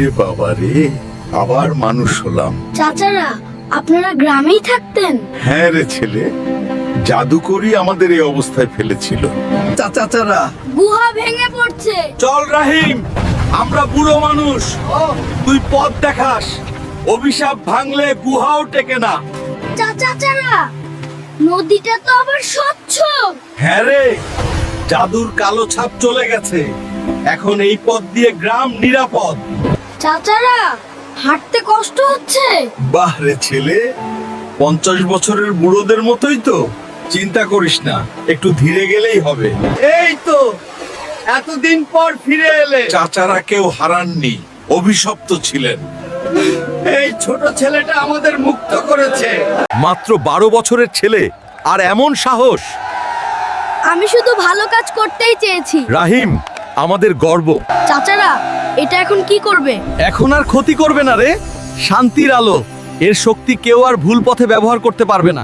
ওরে বাবা রে, আবার মানুষ হলাম। চাচারা, আপনারা গ্রামেই থাকতেন? হ্যাঁ রে ছেলে, জাদুকরি আমাদের এই অবস্থায় ফেলেছিল। চাচারা, গুহা ভেঙে পড়ছে। চল রাহিম, আমরা বুড়ো মানুষ, তুই পথ দেখাস। অভিশাপ ভাঙলে গুহাও টেকে না। চাচারা, নদীটা তো আবার স্বচ্ছ। হ্যাঁ রে, জাদুর কালো ছাপ চলে গেছে। এখন এই পথ দিয়ে গ্রাম নিরাপদ। চাচারা, হাঁটতে কষ্ট হচ্ছে। বাহ রে ছেলে, 50 বছরের বুড়োদের মতোই তো। চিন্তা করিস না, একটু ধীরে গেলেই হবে। এই তো এতদিন পর ফিরে এলে। চাচারা কেউ হারাননি, অভিশপ্ত ছিলেন। এই ছোট ছেলেটা আমাদের মুক্ত করেছে। মাত্র 12 বছরের ছেলে, আর এমন সাহস। আমি শুধু ভালো কাজ করতেই চেয়েছি। রাহিম আমাদের গর্ব। চাচারা, এটা এখন কি করবে? এখন আর ক্ষতি করবে না রে, শান্তির আলো। এর শক্তি কেউ আর ভুল পথে ব্যবহার করতে পারবে না।